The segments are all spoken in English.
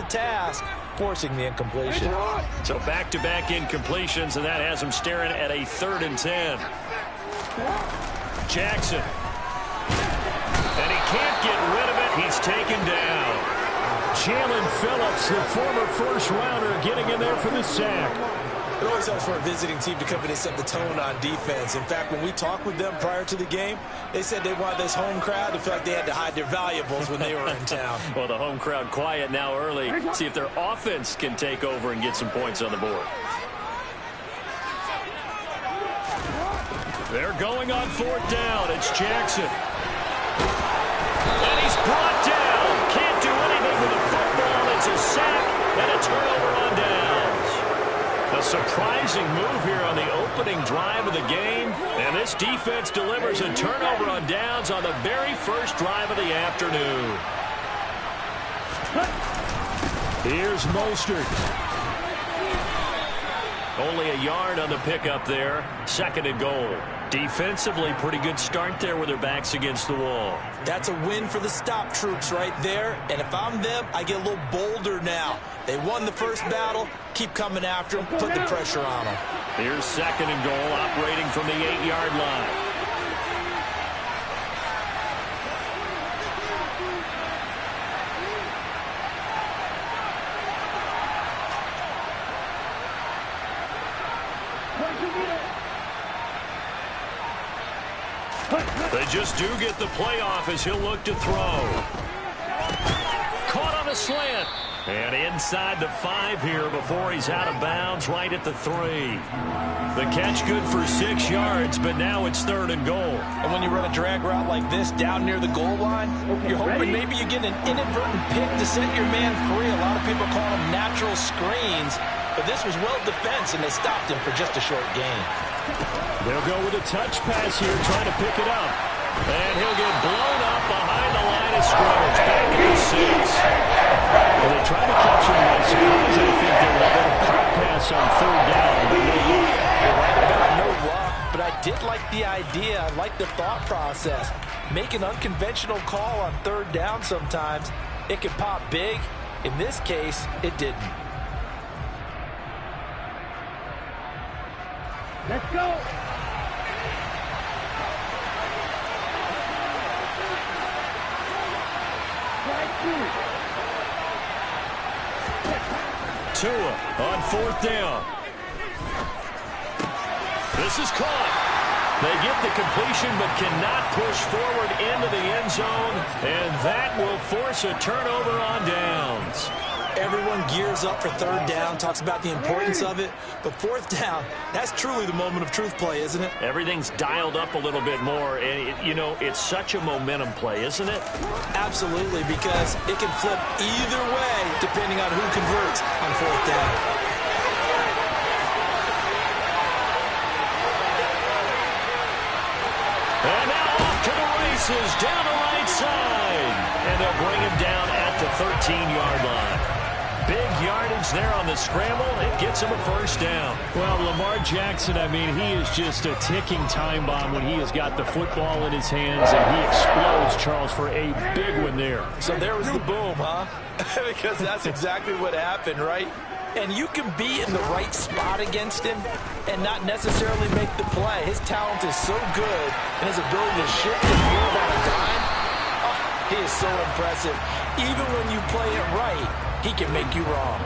task, forcing the incompletion. So back-to-back incompletions, and that has him staring at a 3rd and 10. Jackson. And he can't get rid of it. He's taken down. Jalen Phillips, the former first-rounder, getting in there for the sack. It always helps for a visiting team to come in and set the tone on defense. In fact, when we talked with them prior to the game, they said they wanted this home crowd to feel like they had to hide their valuables when they were in town. Well, the home crowd quiet now early. See if their offense can take over and get some points on the board. They're going on 4th down. It's Jackson. And he's brought down. Can't do anything with the football. It's a sack and a turnover on downs. A surprising move here on the opening drive of the game. And this defense delivers a turnover on downs on the very first drive of the afternoon. Here's Mostert. Only a yard on the pickup there. 2nd and goal. Defensively, pretty good start there with their backs against the wall. That's a win for the stop troops right there. And if I'm them, I get a little bolder now. They won the first battle. Keep coming after them. Put the pressure on them. Here's 2nd and goal, operating from the 8-yard line. They just do get the playoff as he'll look to throw. Caught on a slant. And inside the 5 here before he's out of bounds, right at the 3. The catch good for 6 yards, but now it's 3rd and goal. And when you run a drag route like this down near the goal line, you're hoping maybe you get an inadvertent pick to set your man free. A lot of people call them natural screens, but this was well defense, and they stopped him for just a short gain. They'll go with a touch pass here, trying to pick it up. And he'll get blown up behind the line of scrimmage, back at the 6. Well, they tried to catch him by surprise. I think they were going to pop pass on 3rd down. But you're right about no luck, but I did like the idea. I like the thought process. Make an unconventional call on 3rd down sometimes. It can pop big. In this case, it didn't. Let's go. Tua on 4th down. This is caught. They get the completion but cannot push forward into the end zone, and that will force a turnover on downs. Everyone gears up for 3rd down, talks about the importance of it, but 4th down, that's truly the moment of truth play, isn't it? Everything's dialed up a little bit more, and it's such a momentum play, isn't it? Absolutely, because it can flip either way depending on who converts on 4th down. And now off to the races, down the right side, and they'll bring him down at the 13-yard line. Big yardage there on the scramble. It gets him a 1st down. Well, Lamar Jackson, I mean, he is just a ticking time bomb when he has got the football in his hands, and he explodes, Charles, for a big one there. So there was the boom, huh? Because that's exactly what happened, right? And you can be in the right spot against him and not necessarily make the play. His talent is so good, and his ability to shift and move on a dime, he is so impressive. Even when you play it right, he can make you wrong.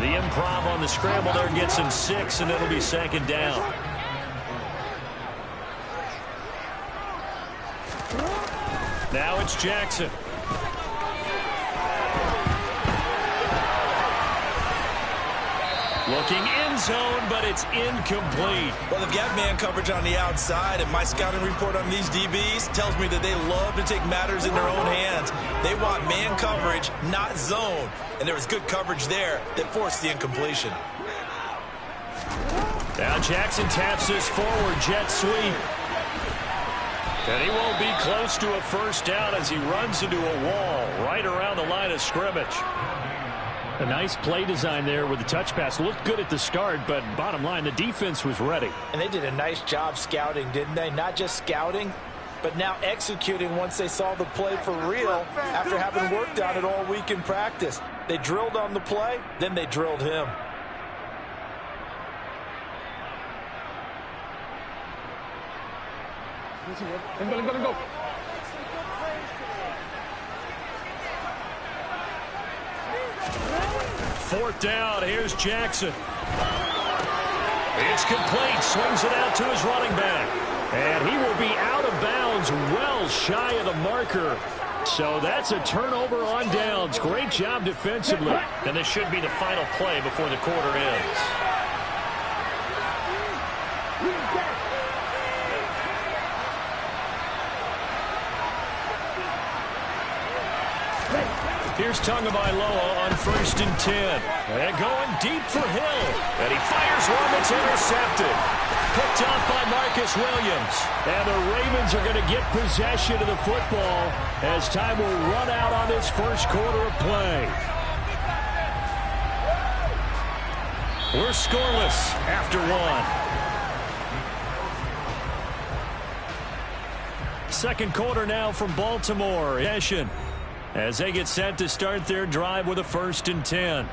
The improv on the scramble there gets him 6, and it'll be 2nd down. Now it's Jackson. Looking end zone, but it's incomplete. Well, they've got man coverage on the outside, and my scouting report on these DBs tells me that they love to take matters in their own hands. They want man coverage, not zone. And there was good coverage there that forced the incompletion. Now Jackson taps this forward, jet sweep. And he won't be close to a 1st down as he runs into a wall right around the line of scrimmage. A nice play design there with the touch pass. Looked good at the start, but bottom line, the defense was ready. And they did a nice job scouting, didn't they? Not just scouting, but now executing once they saw the play for real after having worked on it all week in practice. They drilled on the play, then they drilled him. Go. Fourth down, here's Jackson. It's complete, swings it out to his running back. And he will be out of bounds, well shy of the marker. So that's a turnover on downs. Great job defensively. And this should be the final play before the quarter ends. Here's Tagovailoa on 1st and 10. And going deep for Hill. And he fires one that's intercepted. Picked off by Marcus Williams. And the Ravens are going to get possession of the football as time will run out on this first quarter of play. We're scoreless after one. Second quarter now from Baltimore. Possession as they get set to start their drive with a 1st and 10.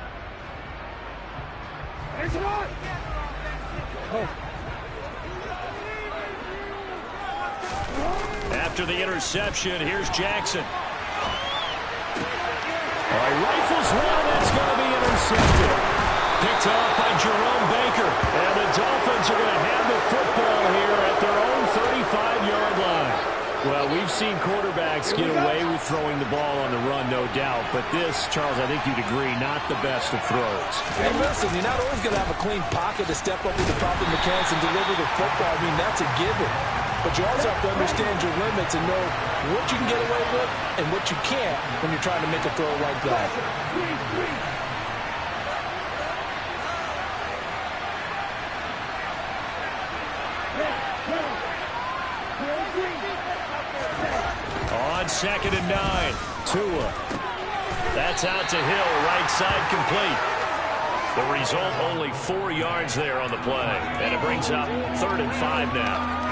After the interception, here's Jackson. Rifles one, that's going to be intercepted. Picked off by Jerome Baker. And the Dolphins are going to have the football here at their own 35-yard line. Well, we've seen quarterbacks get away with throwing the ball on the run, no doubt. But this, Charles, I think you'd agree, not the best of throws. And listen, you're not always going to have a clean pocket to step up with the proper mechanics and deliver the football. I mean, that's a given. But you also have to understand your limits and know what you can get away with and what you can't when you're trying to make a throw like that. On 2nd and 9, Tua. That's out to Hill, right side complete. The result, only 4 yards there on the play. And it brings up 3rd and 5 now.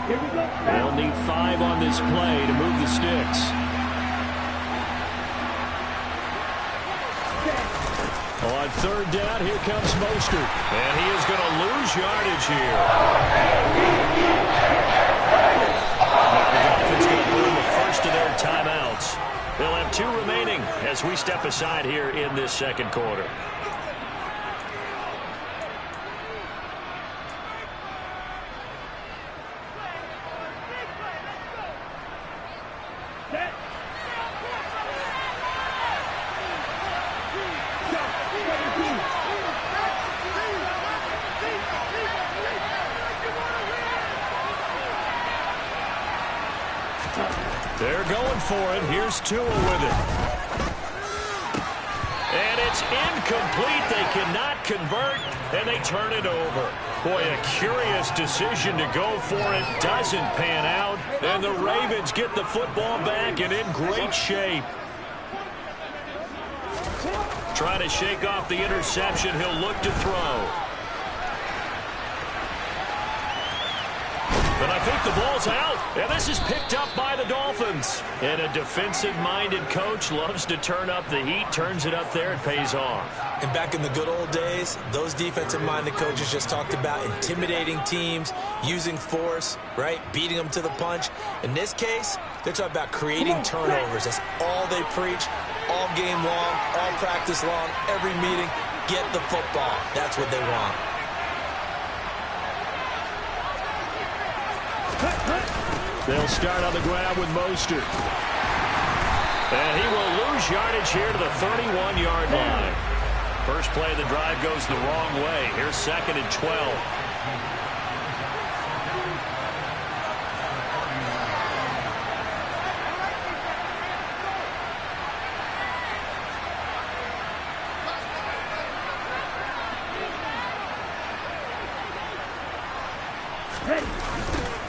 They'll need 5 on this play to move the sticks. On 3rd down, here comes Mostert. And he is going to lose yardage here. The Dolphins going to burn the first of their timeouts. They'll have 2 remaining as we step aside here in this second quarter. They're going for it. Here's Tua with it. And it's incomplete. They cannot convert, and they turn it over. Boy, a curious decision to go for it. Doesn't pan out, and the Ravens get the football back and in great shape. Trying to shake off the interception. He'll look to throw. And I think the ball's out, and this is picked up by the Dolphins. And a defensive-minded coach loves to turn up the heat, turns it up there, it pays off. And back in the good old days, those defensive-minded coaches just talked about intimidating teams, using force, right, beating them to the punch. In this case, they're talking about creating turnovers. That's all they preach, all game long, all practice long, every meeting. Get the football. That's what they want. They'll start on the ground with Mostert. And he will lose yardage here to the 31-yard line. First play of the drive goes the wrong way. Here's 2nd and 12.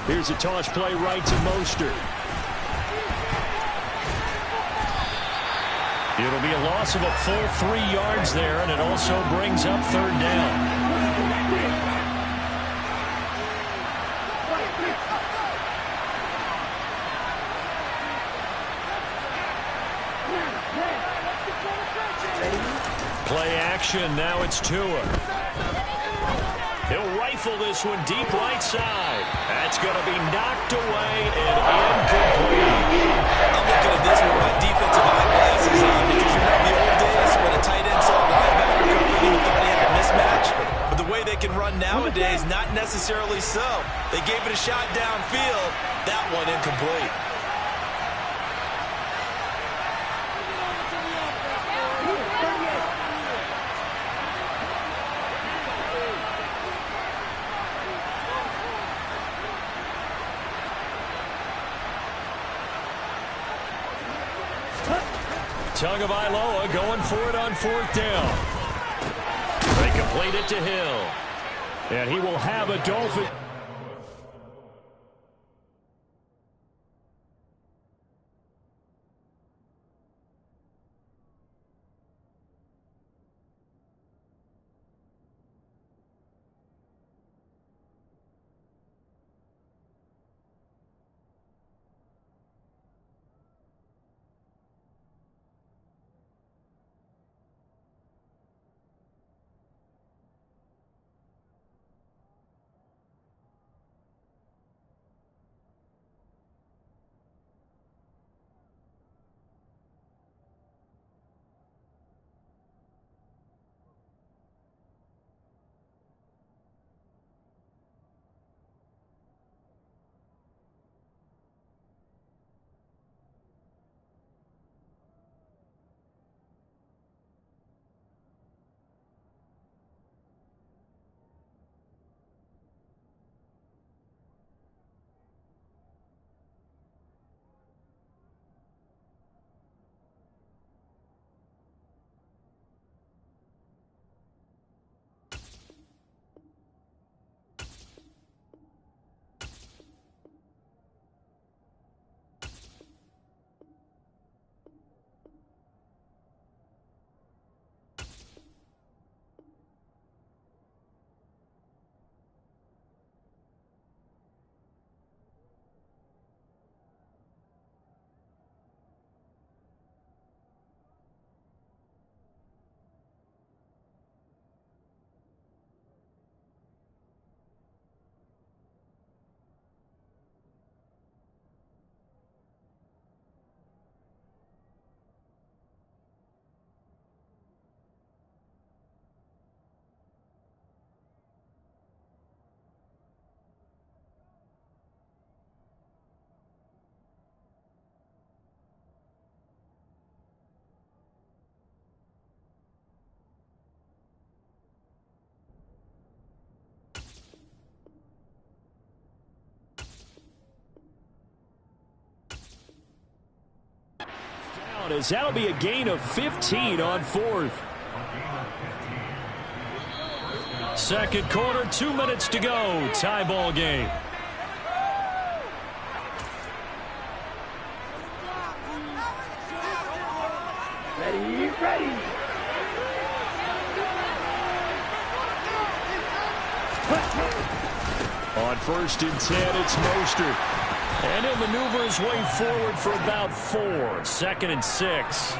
Here's a toss play right to Mostert. It'll be a loss of a full 3 yards there, and it also brings up 3rd down. Play action. Now it's Tua. He'll rifle this one deep right side. That's going to be knocked away and incomplete. I'm looking at this with my defensive eyeglasses on because you remember the old days when a tight end saw a linebacker coming and thought he had a mismatch? But the way they can run nowadays, not necessarily so. They gave it a shot downfield. That one incomplete. Tagovailoa going for it on 4th down. They complete it to Hill. And he will have a Dolphin. As that'll be a gain of 15 on 4th. Second quarter, 2 minutes to go. Tie ball game. Ready. On 1st and 10, it's Mostert. And he'll maneuver his way forward for about 4. 2nd and 6.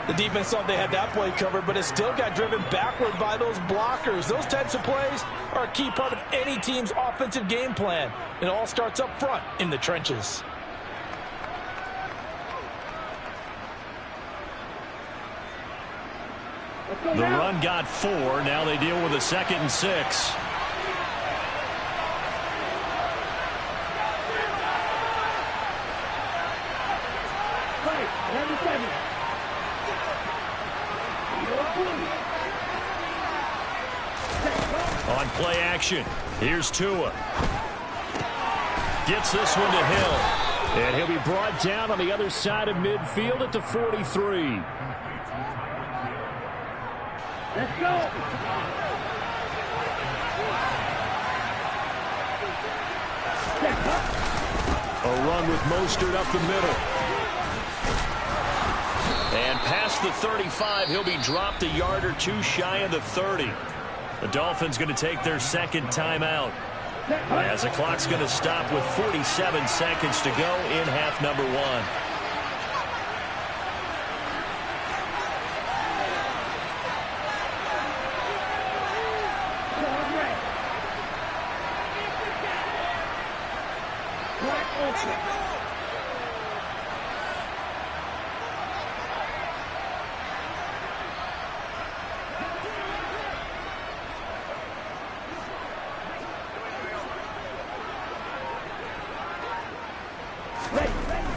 The defense thought they had that play covered, but it still got driven backward by those blockers. Those types of plays are a key part of any team's offensive game plan. It all starts up front in the trenches. The run got 4. Now they deal with a 2nd and 6. On play action, here's Tua. Gets this one to Hill. And he'll be brought down on the other side of midfield at the 43. Let's go. A run with Mostert up the middle. And past the 35, he'll be dropped a yard or 2 shy of the 30. The Dolphins going to take their 2nd timeout, as the clock's going to stop with 47 seconds to go in half number 1.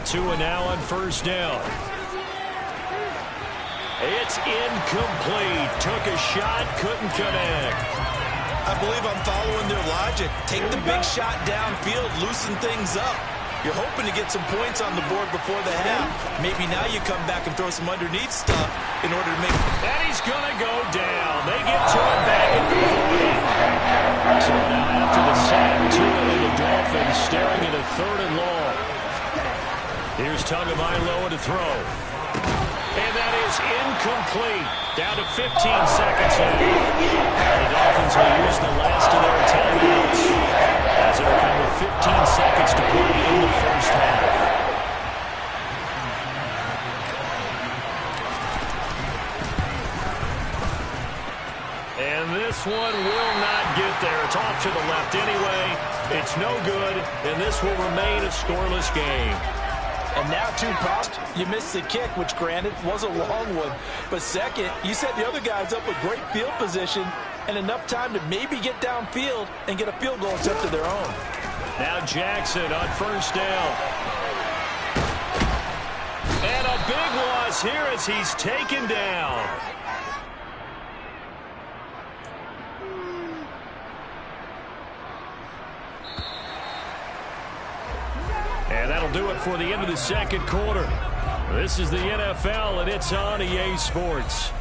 Two and now on first down. It's incomplete. Took a shot, couldn't connect. I believe I'm following their logic. Take the big shot downfield, loosen things up. You're hoping to get some points on the board before the half. Maybe now you come back and throw some underneath stuff in order to make... And he's going to go down. They get to him back at the 40. So now after the sack, Tua and the Dolphins staring at a 3rd and long. Here's Tagovailoa to throw. And that is incomplete. Down to 15 seconds left. The Dolphins will use the last of their timeouts as it will come with 15 seconds to play in the first half. And this one will not get there. It's off to the left anyway. It's no good, and this will remain a scoreless game. And now, too, Pops, you missed the kick, which, granted, was a long one. But second, you set the other guys up with great field position and enough time to maybe get downfield and get a field goal attempt of their own. Now Jackson on first down. And a big loss here as he's taken down. And that'll do it for the end of the second quarter. This is the NFL, and it's on EA Sports.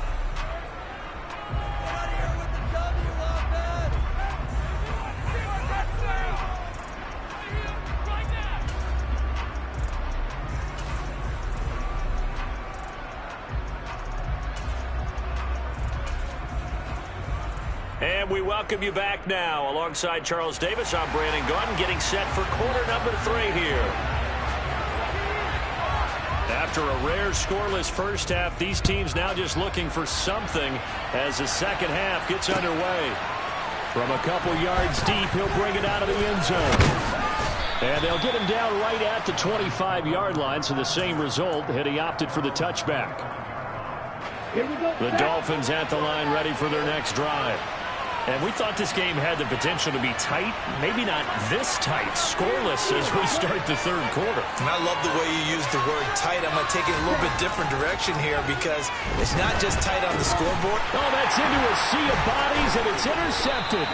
And we welcome you back now. Alongside Charles Davis, I'm Brandon Gunn, getting set for quarter number 3 here. After a rare scoreless first half, these teams now just looking for something as the second half gets underway. From a couple yards deep, he'll bring it out of the end zone. And they'll get him down right at the 25-yard line, so the same result had he opted for the touchback. The Dolphins at the line ready for their next drive. And we thought this game had the potential to be tight, maybe not this tight, scoreless as we start the third quarter. And I love the way you use the word tight. I'm going to take it a little bit different direction here because it's not just tight on the scoreboard. Oh, that's into a sea of bodies, and it's intercepted.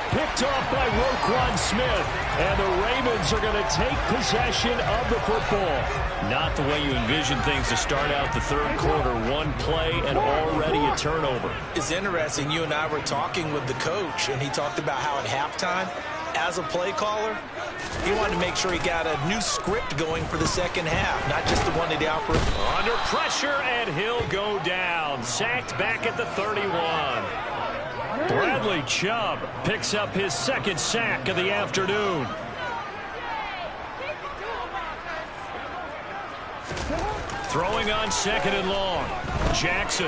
Picked off by Roquan Smith. And the Ravens are going to take possession of the football. Not the way you envision things to start out the third quarter. One play and already a turnover. It's interesting. You and I were talking with the coach, and he talked about how at halftime, as a play caller, he wanted to make sure he got a new script going for the second half, not just the one that he operated. Under pressure, and he'll go down. Sacked back at the 31. Bradley Chubb picks up his second sack of the afternoon. Throwing on second and long. Jackson.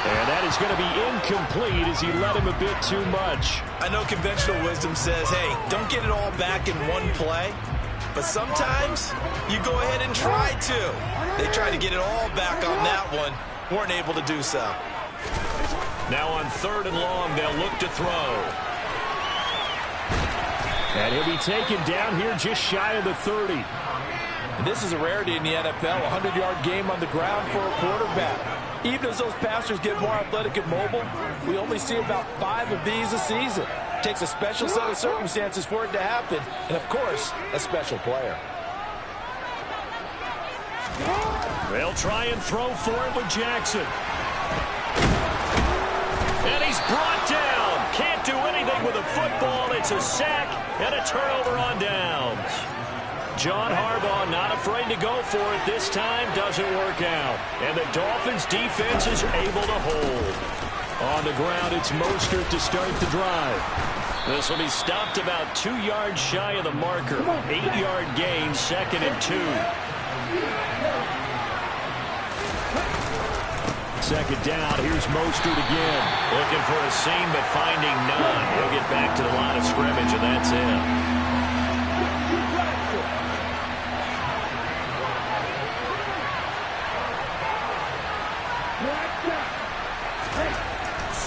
And that is going to be incomplete as he let him a bit too much. I know conventional wisdom says, hey, don't get it all back in one play. But sometimes you go ahead and try to. They tried to get it all back on that one. Weren't able to do so. Now on third and long, they'll look to throw. And he'll be taken down here just shy of the 30. And this is a rarity in the NFL, a 100-yard game on the ground for a quarterback. Even as those passers get more athletic and mobile, we only see about 5 of these a season. It takes a special set of circumstances for it to happen, and of course, a special player. They'll try and throw for it with Jackson. And he's brought down. Can't do anything with a football. It's a sack and a turnover on downs. John Harbaugh not afraid to go for it this time. Doesn't work out. And the Dolphins defense is able to hold. On the ground, it's Mostert to start the drive. This will be stopped about 2 yards shy of the marker. 8-yard gain, 2nd and 2. Second down, here's Mostert again. Looking for a seam, but finding none. He'll get back to the line of scrimmage, and that's it.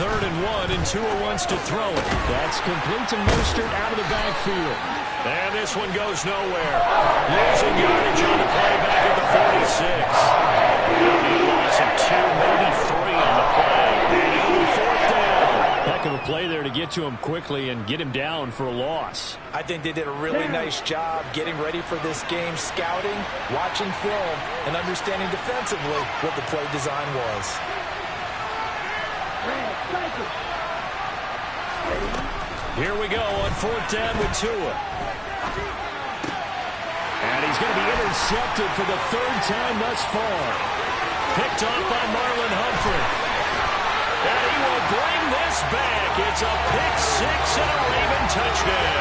Third and 1, and Tua wants to throw it. That's complete to Mostert out of the backfield. And this one goes nowhere. Losing yardage on the play back at the 46. A loss of 2, maybe 3 on the play. And it'll be fourth down. Heck of a play there to get to him quickly and get him down for a loss. I think they did a really nice job getting ready for this game, scouting, watching film, and understanding defensively what the play design was. Here we go on fourth down with Tua. And he's going to be intercepted for the third time thus far. Picked off by Marlon Humphrey. And he will bring this back. It's a pick six and a Raven touchdown.